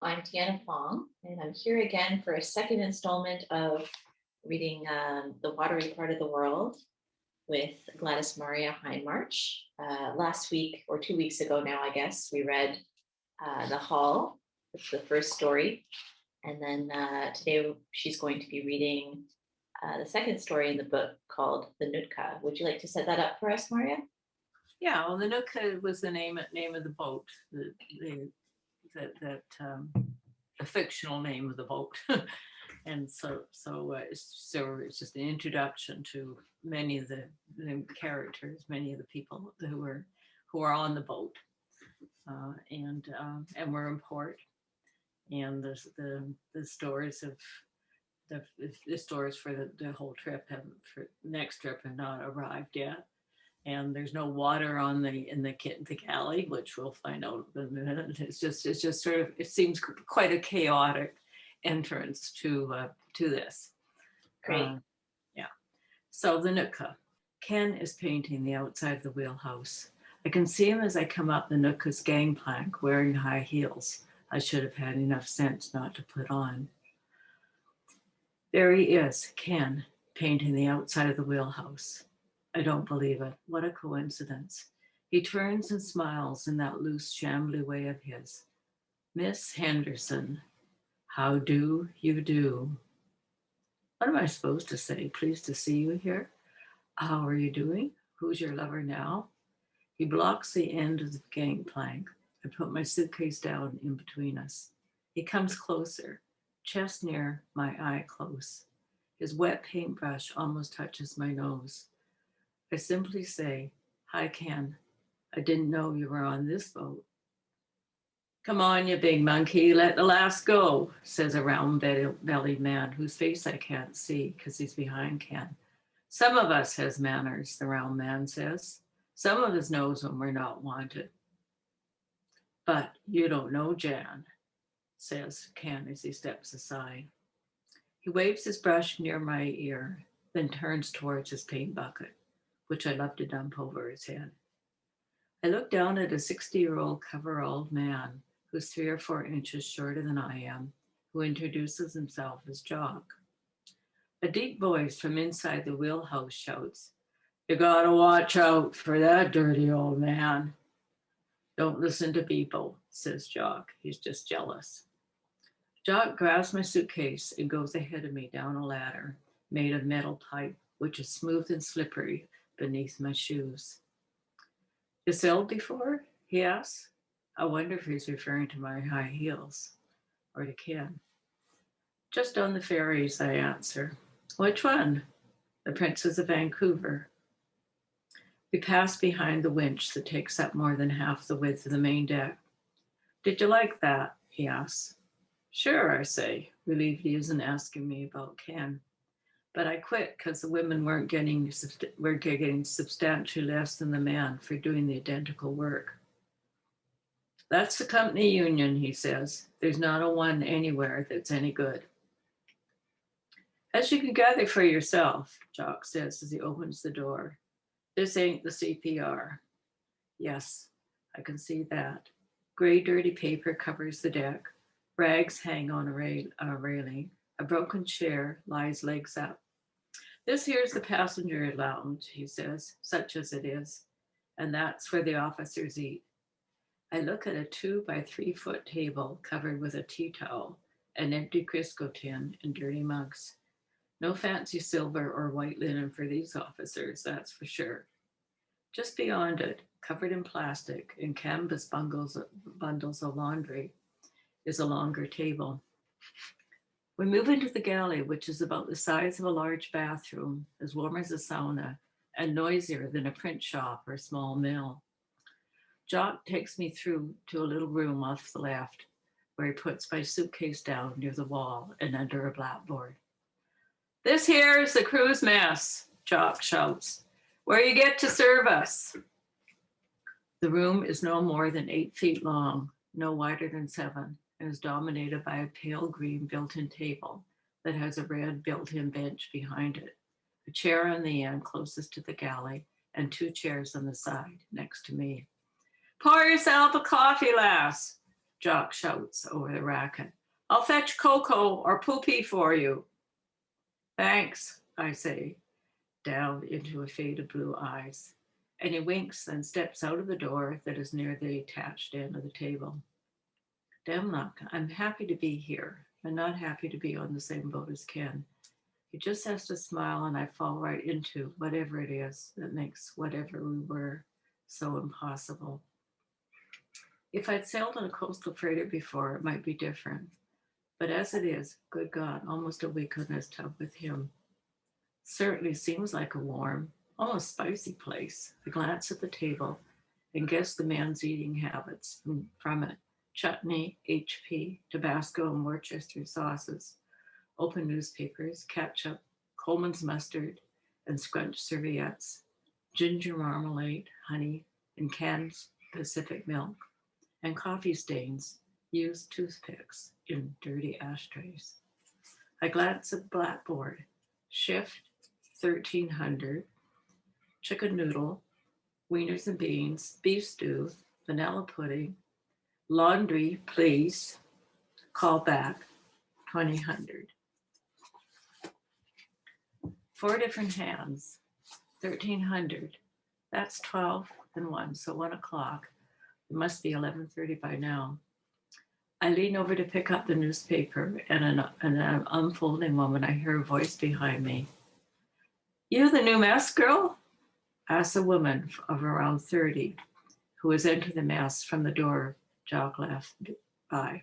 I'm Deanna Fong, and I'm here again for a second installment of reading The Watery Part of the World with Gladys Maria Hindmarch. Last week, or 2 weeks ago now, I guess, we read The Hall. It's the first story. And then today she's going to be reading the second story in the book called The Nootka. Would you like to set that up for us, Maria? Yeah, well, the Nootka was the name of the boat, the fictional name of the boat, and so it's just an introduction to many of the characters, many of the people who are on the boat, and were in port, and the stories of the stories for the whole trip for next trip have not arrived yet. And there's no water in the galley, which we'll find out in a minute. It's just sort of, it seems quite a chaotic entrance to this. Great. Yeah. So the Nootka. Ken is painting the outside of the wheelhouse. I can see him as I come up the Nootka's gangplank wearing high heels I should have had enough sense not to put on. There he is, Ken, painting the outside of the wheelhouse. I don't believe it. What a coincidence. He turns and smiles in that loose, shambly way of his. Miss Henderson, how do you do? What am I supposed to say? Pleased to see you here. How are you doing? Who's your lover now? He blocks the end of the gangplank. I put my suitcase down in between us. He comes closer, chest near, my eye close. His wet paintbrush almost touches my nose. I simply say, hi, Ken. I didn't know you were on this boat. Come on, you big monkey, let the last go, says a round-bellied man whose face I can't see because he's behind Ken. Some of us has manners, the round man says. Some of us knows when we're not wanted. But you don't know Jan, says Ken as he steps aside. He waves his brush near my ear, then turns towards his paint bucket, which I love to dump over his head. I look down at a 60-year-old coveralled man who's 3 or 4 inches shorter than I am, who introduces himself as Jock. A deep voice from inside the wheelhouse shouts, "You gotta watch out for that dirty old man." "Don't listen to people," says Jock. He's just jealous. Jock grabs my suitcase and goes ahead of me down a ladder made of metal pipe, which is smooth and slippery beneath my shoes. "You sailed before?" he asks. I wonder if he's referring to my high heels or to Ken. "Just on the ferries," I answer. "Which one?" "The Princess of Vancouver." We pass behind the winch that takes up more than half the width of the main deck. "Did you like that?" he asks. "Sure," I say, relieved he isn't asking me about Ken. But I quit because the women weren't getting substantially less than the man for doing the identical work. "That's the company union," he says. "There's not a one anywhere that's any good." "As you can gather for yourself," Jock says as he opens the door, "this ain't the CPR." Yes, I can see that. Gray, dirty paper covers the deck. Rags hang on a railing. A broken chair lies legs up. "This here's the passenger lounge," he says, "such as it is. And that's where the officers eat." I look at a 2 by 3 foot table covered with a tea towel, an empty Crisco tin, and dirty mugs. No fancy silver or white linen for these officers, that's for sure. Just beyond it, covered in plastic and canvas bundles of laundry, is a longer table. We move into the galley, which is about the size of a large bathroom, as warm as a sauna, and noisier than a print shop or small mill. Jock takes me through to a little room off the left, where he puts my suitcase down near the wall and under a blackboard. "This here is the crew's mess," Jock shouts, "where you get to serve us." The room is no more than 8 feet long, no wider than 7, and is dominated by a pale green built-in table that has a red built-in bench behind it, a chair on the end closest to the galley, and 2 chairs on the side next to me. "Pour yourself a coffee, lass," Jock shouts over the racket. I'll fetch cocoa or poopy for you. Thanks, I say, down into a fade of blue eyes. And he winks, then steps out of the door that is near the attached end of the table. Damn luck, I'm happy to be here, and not happy to be on the same boat as Ken. He just has to smile, and I fall right into whatever it is that makes whatever we were so impossible. If I'd sailed on a coastal freighter before, it might be different. But as it is, good God, almost a week on this tub with him. Certainly seems like a warm, almost spicy place. I glance at the table and guess the man's eating habits from it. Chutney, HP, Tabasco and Worcester sauces, open newspapers, ketchup, Coleman's mustard, and scrunched serviettes, ginger marmalade, honey, and canned Pacific milk, and coffee stains, used toothpicks in dirty ashtrays. I glance at the blackboard. Shift 1300, chicken noodle, wieners and beans, beef stew, vanilla pudding, laundry, please, call back, 2000. 4 different hands, 1300. That's 12 and 1, so 1 o'clock. It must be 11:30 by now. I lean over to pick up the newspaper, and I'm unfolding one when I hear a voice behind me. You the new mess girl? Asks a woman of around 30 who has entered the mess from the door Jock left by.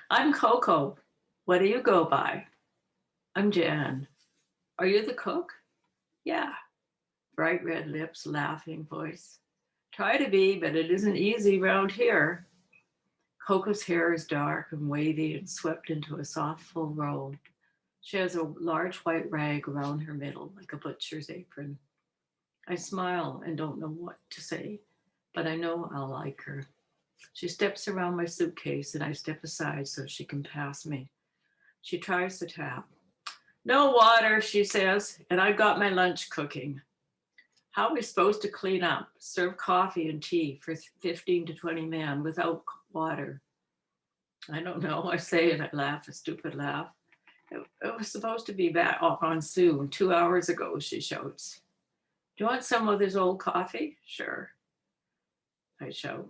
I'm Coco. What do you go by? I'm Jan. Are you the cook? Yeah. Bright red lips, laughing voice. Try to be, but it isn't easy round here. Coco's hair is dark and wavy and swept into a soft full roll. She has a large white rag around her middle, like a butcher's apron. I smile and don't know what to say, but I know I'll like her. She steps around my suitcase and I step aside so she can pass me. She tries the tap. No water, she says, and I've got my lunch cooking. How are we supposed to clean up, serve coffee and tea for 15 to 20 men without water? I don't know, I say, and I laugh a stupid laugh. It was supposed to be back on soon, 2 hours ago, she shouts. Do you want some of this old coffee? Sure, I shout.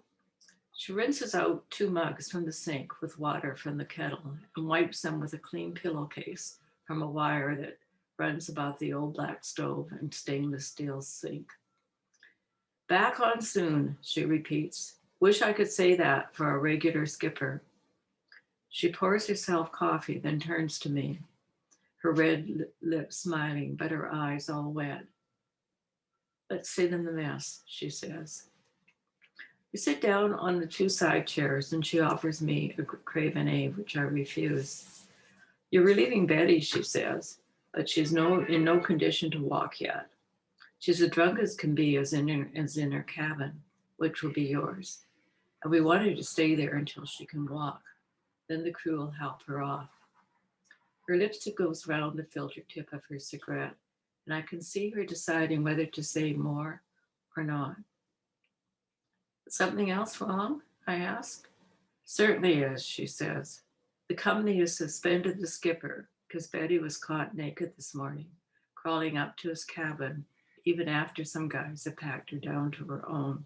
She rinses out 2 mugs from the sink with water from the kettle and wipes them with a clean pillowcase from a wire that runs above the old black stove and stainless steel sink. Back on soon, she repeats. Wish I could say that for a regular skipper. She pours herself coffee, then turns to me, her red lips smiling, but her eyes all wet. Let's sit in the mess, she says. We sit down on the 2 side chairs and she offers me a craven egg, which I refuse. You're relieving Betty, she says, but she's in no condition to walk yet. She's as drunk as can be as in her cabin, which will be yours. And we want her to stay there until she can walk. Then the crew will help her off. Her lipstick goes round the filter tip of her cigarette, and I can see her deciding whether to say more or not. Something else wrong? I ask. Certainly is, she says. The company has suspended the skipper because Betty was caught naked this morning, crawling up to his cabin, even after some guys had packed her down to her own.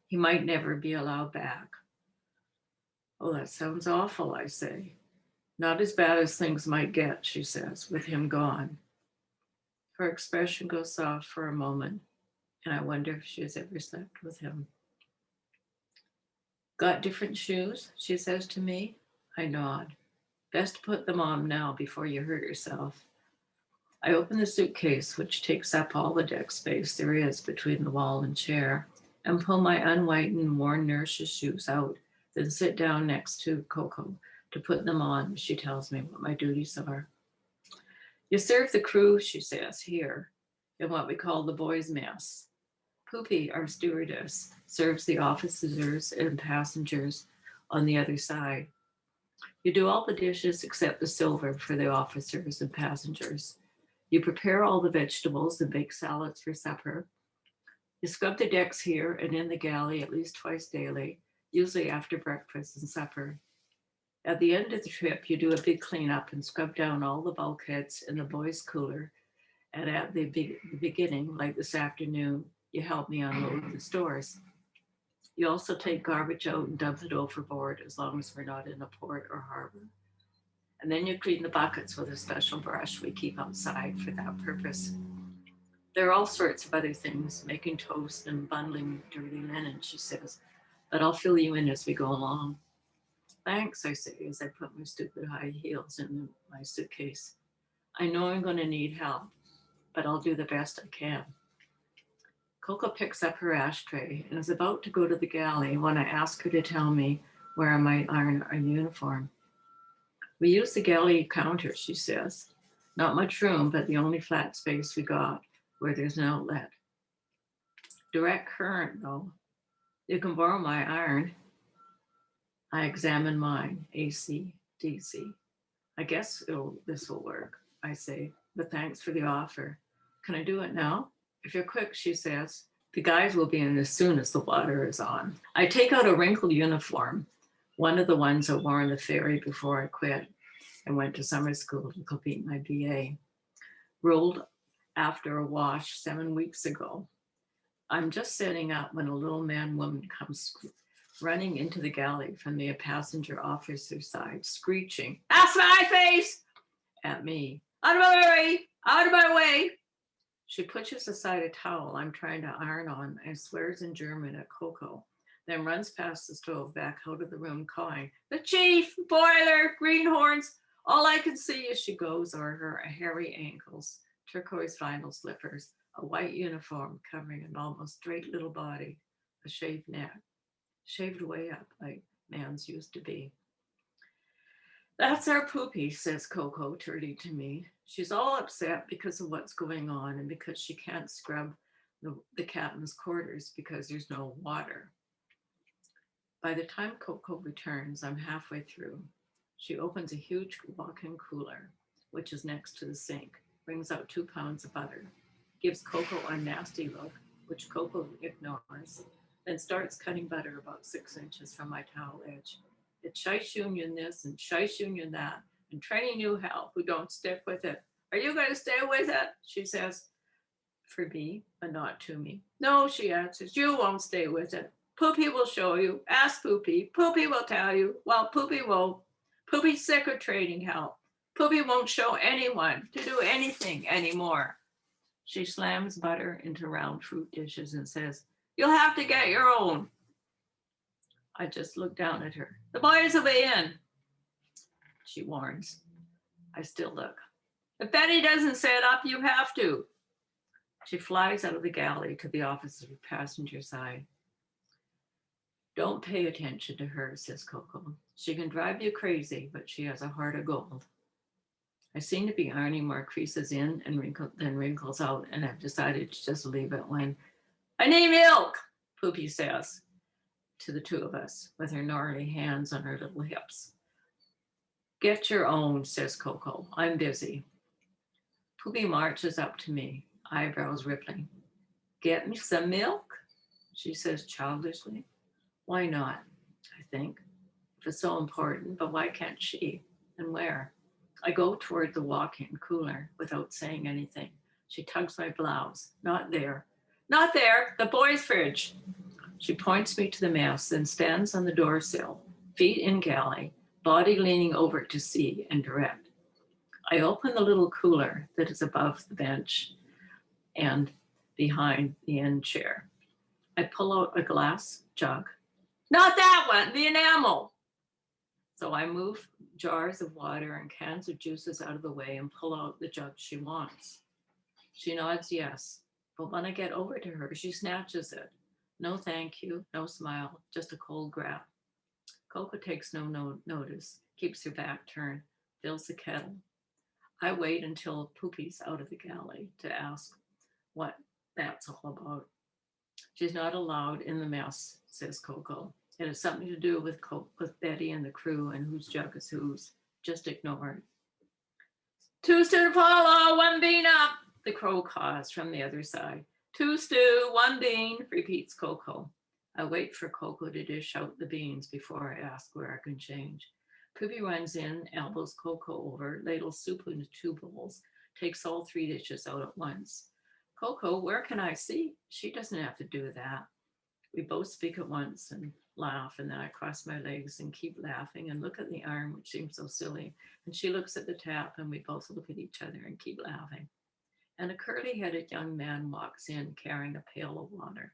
He might never be allowed back. Oh, that sounds awful, I say. Not as bad as things might get, she says, with him gone. Her expression goes soft for a moment, and I wonder if she has ever slept with him. Got different shoes, she says to me. I nod. Best to put them on now before you hurt yourself. I open the suitcase, which takes up all the deck space there is between the wall and chair, and pull my unwhitened, worn nurse's shoes out, then sit down next to Coco to put them on. She tells me what my duties are. You serve the crew, she says, here, in what we call the boys' mess. Poopy, our stewardess, serves the officers and passengers on the other side. You do all the dishes except the silver for the officers and passengers. You prepare all the vegetables and bake salads for supper. You scrub the decks here and in the galley at least twice daily, usually after breakfast and supper. At the end of the trip, you do a big cleanup and scrub down all the bulkheads in the boys' cooler. And at the beginning, like this afternoon, you help me unload the stores. You also take garbage out and dump it overboard as long as we're not in a port or harbor. And then you clean the buckets with a special brush we keep outside for that purpose. There are all sorts of other things, making toast and bundling dirty linen, she says, but I'll fill you in as we go along. Thanks, I say as I put my stupid high heels in my suitcase. I know I'm going to need help, but I'll do the best I can. Coco picks up her ashtray and is about to go to the galley when I ask her to tell me where I might iron a uniform. We use the galley counter, she says. Not much room, but the only flat space we got where there's an outlet. Direct current, though. You can borrow my iron. I examine mine, AC, DC. I guess this will work, I say, but thanks for the offer. Can I do it now? If you're quick, she says. The guys will be in as soon as the water is on. I take out a wrinkled uniform, one of the ones I wore on the ferry before I quit and went to summer school to complete my BA. Rolled after a wash 7 weeks ago. I'm just setting up when a little man-woman comes running into the galley from the passenger officer's side, screeching, "That's my face!" at me. "Out of my way! Out of my way!" She pushes aside a towel I'm trying to iron on and swears in German at Coco, then runs past the stove back out of the room calling, "The chief, boiler, greenhorns." All I can see as she goes are her hairy ankles, turquoise vinyl slippers, a white uniform covering an almost straight little body, a shaved neck, shaved way up like man's used to be. "That's our Poopy," says Coco, turning to me. She's all upset because of what's going on and because she can't scrub the captain's quarters because there's no water. By the time Coco returns, I'm halfway through. She opens a huge walk-in cooler, which is next to the sink, brings out 2 pounds of butter, gives Coco a nasty look, which Coco ignores, then starts cutting butter about 6 inches from my towel edge. It's Shice Union this and Shice Union that, and training new help who don't stick with it. "Are you going to stay with it?" she says, for me, but not to me. "No," she answers, "you won't stay with it. Poopy will show you. Ask Poopy. Poopy will tell you. Well, Poopy won't. Poopy's sick of training help. Poopy won't show anyone to do anything anymore." She slams butter into round fruit dishes and says, "You'll have to get your own." I just look down at her. "The boys will be in," she warns. I still look. "If Betty doesn't set up, you have to." She flies out of the galley to the officer's passenger side. "Don't pay attention to her," says Coco. "She can drive you crazy, but she has a heart of gold." I seem to be ironing more creases in and wrinkles out, and I've decided to just leave it when, "I need milk," Poopy says to the 2 of us, with her gnarly hands on her little hips. "Get your own," says Coco. "I'm busy." Poopy marches up to me, eyebrows rippling. "Get me some milk?" she says childishly. Why not, I think, if it's so important, but why can't she? And where? I go toward the walk-in cooler without saying anything. She tugs my blouse. "Not there." "Not there, the boys' fridge." She points me to the mess, then stands on the door sill, feet in galley, body leaning over to see and direct. I open the little cooler that is above the bench and behind the end chair. I pull out a glass jug. "Not that one, the enamel." So I move jars of water and cans of juices out of the way and pull out the jug she wants. She nods yes, but when I get over to her, she snatches it. No thank you, no smile, just a cold grab. Coco takes no notice, keeps her back turned, fills the kettle. I wait until Poopy's out of the galley to ask what that's all about. "She's not allowed in the mess," says Coco. "It has something to do with Betty and the crew and whose jug is whose. Just ignore it." "Two to follow, 1 bean up," the crow caws from the other side. "Two stew, 1 bean," repeats Coco. I wait for Coco to dish out the beans before I ask where I can change. Poopy runs in, elbows Coco over, ladles soup into 2 bowls, takes all 3 dishes out at once. Coco, where can I see? She doesn't have to do that. We both speak at once and laugh, and then I cross my legs and keep laughing and look at the arm, which seems so silly. And she looks at the tap, and we both look at each other and keep laughing. And a curly-headed young man walks in carrying a pail of water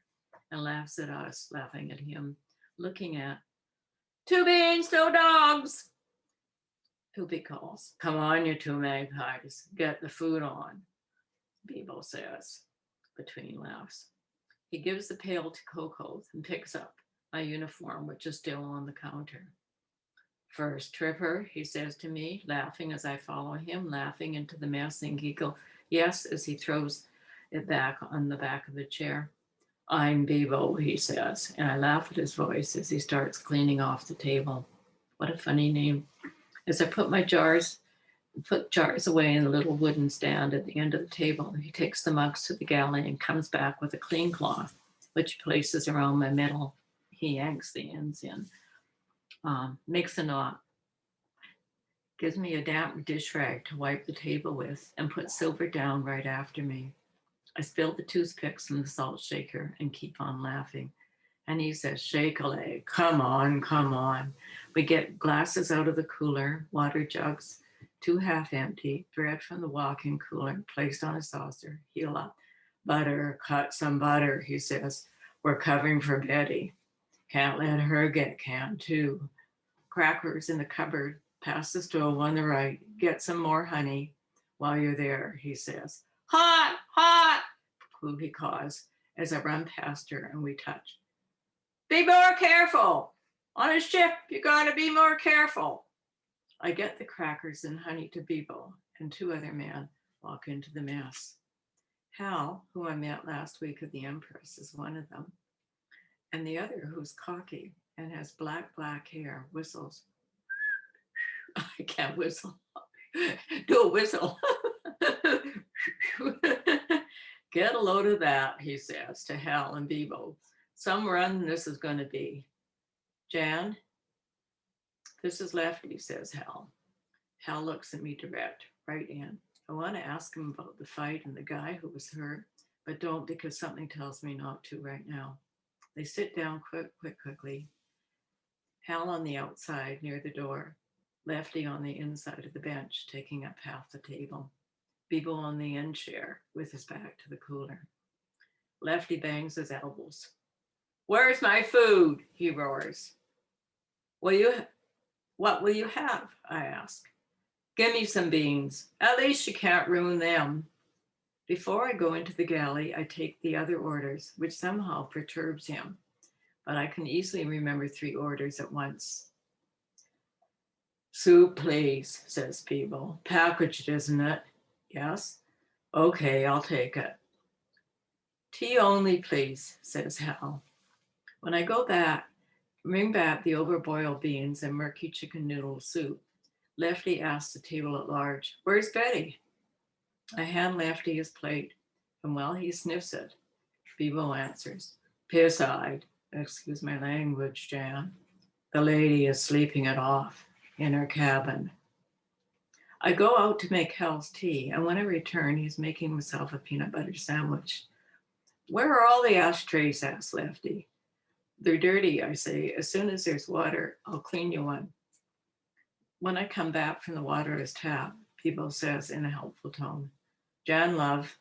and laughs at us, laughing at him, looking at 2 beans, no dogs. Poopy calls, come on, you 2 magpies, get the food on, Bebo says, between laughs. He gives the pail to Coco and picks up my uniform, which is still on the counter. First tripper, he says to me, laughing as I follow him, laughing into the mess and giggle, yes, as he throws it back on the back of the chair. I'm Bebo, he says, and I laugh at his voice as he starts cleaning off the table. What a funny name. As I put jars away in the little wooden stand at the end of the table, he takes the mugs to the galley and comes back with a clean cloth, which he places around my middle. He yanks the ends in, makes a knot, gives me a damp dish rag to wipe the table with, and puts Silver down right after me. I spill the toothpicks from the salt shaker and keep on laughing. And he says, shake a leg, come on, come on. We get glasses out of the cooler, water jugs, 2 half empty, bread from the walk-in cooler placed on a saucer, heel up. Butter, cut some butter, he says. We're covering for Betty. Can't let her get canned too. Crackers in the cupboard, past the stove on the right. Get some more honey while you're there, he says. Hot, hot, Poopy caws as I run past her and we touch. Be more careful. On a ship, you gotta be more careful. I get the crackers and honey to Bebo, and 2 other men walk into the mess. Hal, who I met last week at the Empress, is one of them. And the other, who's cocky and has black hair, whistles. I can't whistle. Do a whistle. Get a load of that, he says to Hal and Bebo. Some run this is going to be. Jan, this is Lefty, says Hal. Hal looks at me direct, right in. I want to ask him about the fight and the guy who was hurt, but don't because something tells me not to right now. They sit down quickly. Hal on the outside near the door, Lefty on the inside of the bench, taking up half the table. Bebo on the end chair with his back to the cooler. Lefty bangs his elbows. Where's my food? He roars. What will you have? I ask. Give me some beans. At least you can't ruin them. Before I go into the galley, I take the other orders, which somehow perturbs him, but I can easily remember 3 orders at once. Soup, please, says Bebo. Packaged, isn't it? Yes. Okay, I'll take it. Tea only, please, says Hal. When I go back, bring back the overboiled beans and murky chicken noodle soup, Lefty asks the table at large, where's Betty? I hand Lefty his plate, and while he sniffs it, Bebo answers, piss-eyed, excuse my language, Jan. The lady is sleeping it off in her cabin. I go out to make Hal's tea, and when I return, he's making himself a peanut butter sandwich. Where are all the ashtrays? Asks Lefty. They're dirty, I say. As soon as there's water, I'll clean you one. When I come back from the waterless tap, Bebo says in a helpful tone, Jan, love,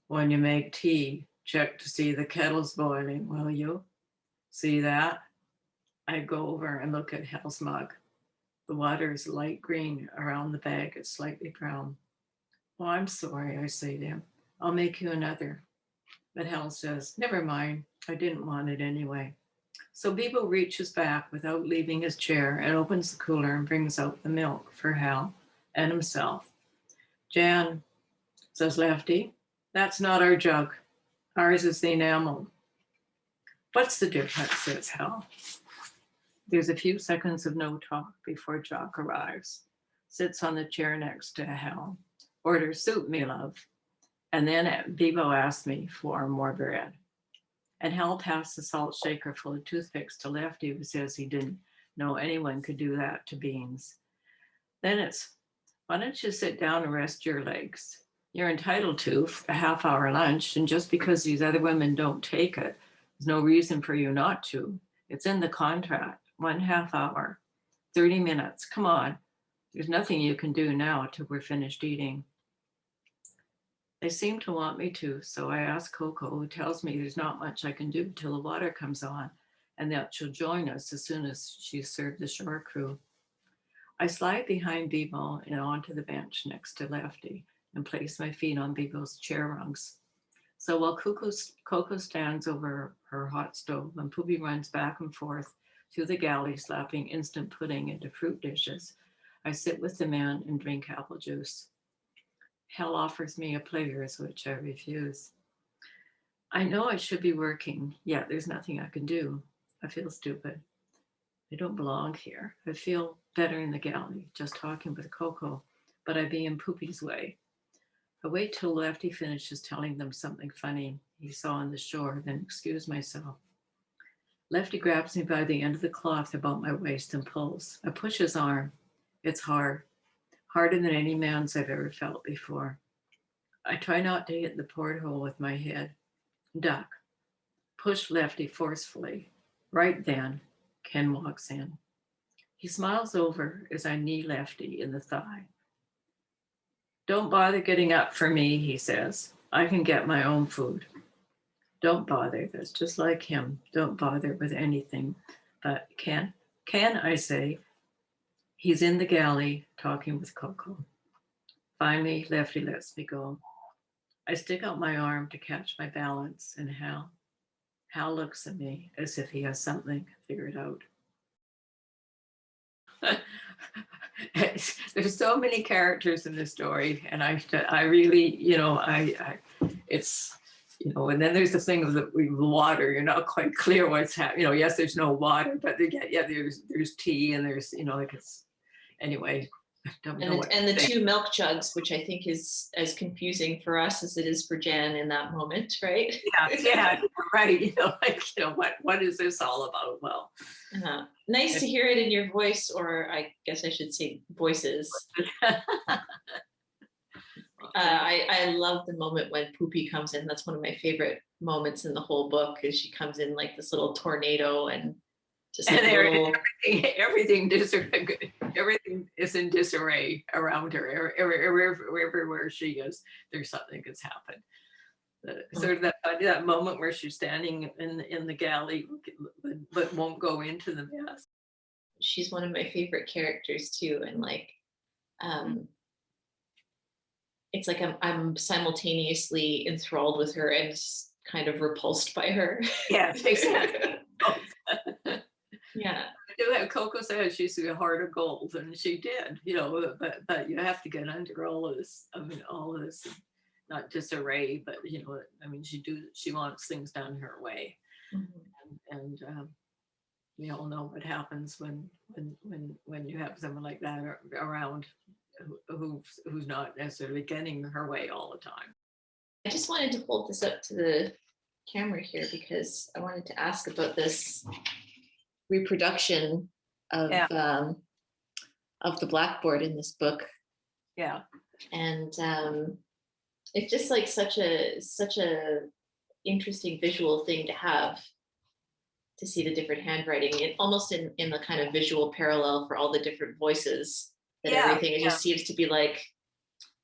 when you make tea, check to see the kettle's boiling, will you? See that? I go over and look at Hal's mug. The water is light green. Around the bag, it's slightly brown. Oh, I'm sorry, I say to him. I'll make you another. But Hal says, never mind. I didn't want it anyway. So Bebo reaches back without leaving his chair and opens the cooler and brings out the milk for Hal and himself. Jan, says Lefty, that's not our jug. Ours is the enamel. What's the difference, says Hal. There's a few seconds of no talk before Jock arrives, sits on the chair next to Hal, orders soup, me love, and then Bebo asks me for more bread. and Hal passed the salt shaker full of toothpicks to Lefty, who says he didn't know anyone could do that to beans. Then it's, why don't you sit down and rest your legs? You're entitled to a half-hour lunch, and just because these other women don't take it, there's no reason for you not to. It's in the contract, 1/2 hour, 30 minutes, come on. There's nothing you can do now till we're finished eating. They seem to want me to, so I ask Coco, who tells me there's not much I can do till the water comes on, and that she'll join us as soon as she's served the shore crew. I slide behind Bebo and onto the bench next to Lefty and place my feet on Bebo's chair rungs. So while Coco stands over her hot stove and Poopy runs back and forth through the galley slapping instant pudding into fruit dishes, I sit with the man and drink apple juice. Hal offers me a Players, which I refuse. I know I should be working, yet there's nothing I can do. I feel stupid. I don't belong here. I feel better in the galley, just talking with Coco, but I be in Poopy's way. I wait till Lefty finishes telling them something funny he saw on the shore, then excuse myself. Lefty grabs me by the end of the cloth about my waist and pulls. I push his arm. It's hard, harder than any man's I've ever felt before. I try not to hit the porthole with my head. Duck. Push Lefty forcefully. Right then, Ken walks in. He smiles over as I knee Lefty in the thigh. Don't bother getting up for me, he says. I can get my own food. Don't bother. That's just like him. Don't bother with anything. But Ken, I say. He's in the galley talking with Coco. Finally, Lefty lets me go. I stick out my arm to catch my balance, and Hal looks at me as if he has something figured out. There's so many characters in this story, and I really, it's, and then there's the thing of the water. You're not quite clear what's happening. Yes, there's no water, but there's tea, and there's, it's, anyway. And the two milk jugs, which I think is as confusing for us as it is for Jan in that moment, right? Yeah, right. What is this all about? Well, nice to hear it in your voice, or I guess I should say voices. I love the moment when Poopy comes in. That's one of my favorite moments in the whole book, is she comes in like this little tornado and just like everything is in disarray around her. Everywhere she is, there's something that's happened. Sort of that moment where she's standing in the galley but won't go into the mess. She's one of my favorite characters too, and like it's like I'm simultaneously enthralled with her and kind of repulsed by her. Yeah, exactly. Yeah. Coco said she's a heart of gold, and she did, but you have to get under all of this. I mean, all of this, not disarray, but she wants things done her way, and we all know what happens when you have someone like that around who's not necessarily getting her way all the time. I just wanted to hold this up to the camera here because I wanted to ask about this reproduction of the blackboard in this book. Yeah. And it's just like such a interesting visual thing to have, to see the different handwriting, and almost in the kind of visual parallel for all the different voices that everything just seems to be like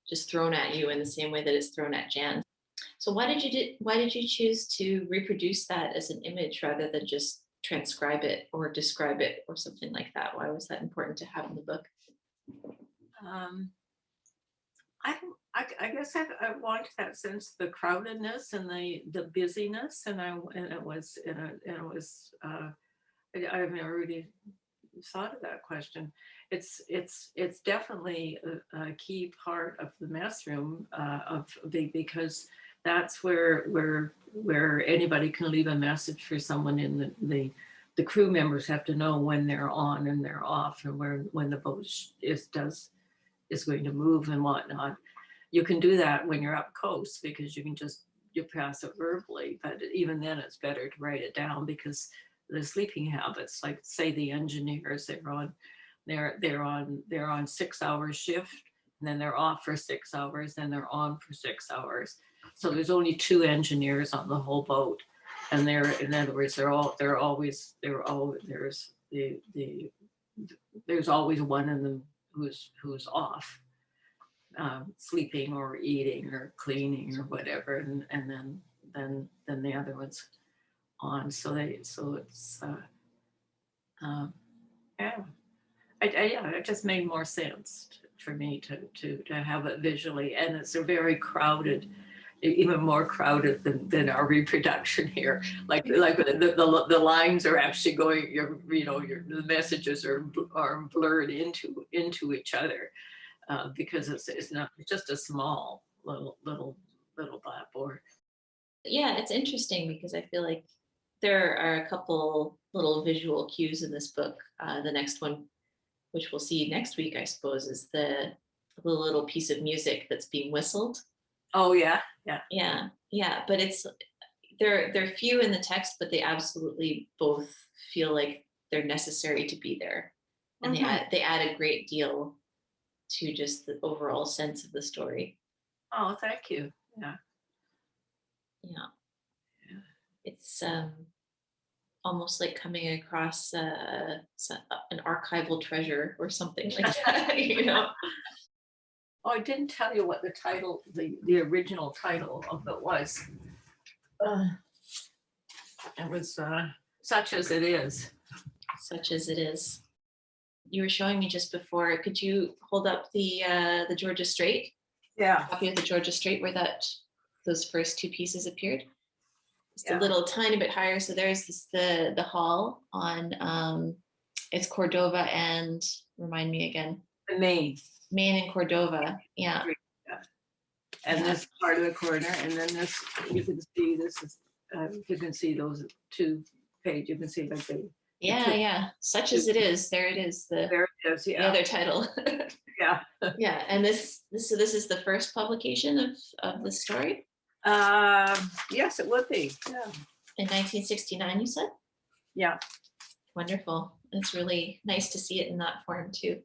just thrown at you in the same way that it's thrown at Jan. So why did you choose to reproduce that as an image rather than just transcribe it or describe it or something like that? Why was that important to have in the book? I guess I wanted that sense of the crowdedness and the busyness, I've never really thought of that question. It's definitely a key part of the mess room because that's where anybody can leave a message for someone in the crew members have to know when they're on and they're off, and when the boat is going to move and whatnot. You can do that when you're up coast because you can just you pass it verbally, but even then it's better to write it down, because the sleeping habits, like say the engineers, they're on 6 hour shift, and then they're off for 6 hours, then they're on for 6 hours. So there's only 2 engineers on the whole boat, and in other words, there's always one of them who's off, sleeping or eating or cleaning or whatever, and then the other one's on. So it's yeah. Yeah, it just made more sense for me to have it visually, and it's a very crowded, even more crowded than our reproduction here. Like the lines are actually going, the messages are blurred into each other, because it's not, it's just a small little blackboard. Yeah, it's interesting because I feel like there are a couple little visual cues in this book. The next one, which we'll see next week, I suppose, is the little piece of music that's being whistled. Oh yeah. Yeah. But they're few in the text, but they absolutely both feel like they're necessary to be there, and they add a great deal to just the overall sense of the story. Oh, thank you. Yeah. It's almost like coming across an archival treasure or something like that, Oh, I didn't tell you what the title, the original title of it was. It was Such as It Is. Such as It Is. You were showing me just before. Could you hold up the Georgia Strait? Yeah. Copy of the Georgia Strait where those first two pieces appeared. Just a little tiny bit higher. So there's the hall on it's Cordova and, remind me again. Maine and Cordova. Yeah. And this part of the corner, and then this, you can see this is you can see those 2 pages. You can see like yeah. Such as It Is. There it is. There it is. Yeah. The other title. Yeah. Yeah. And this is the first publication of the story. Yes, it would be. Yeah. In 1969, you said? Yeah. Wonderful. It's really nice to see it in that form too.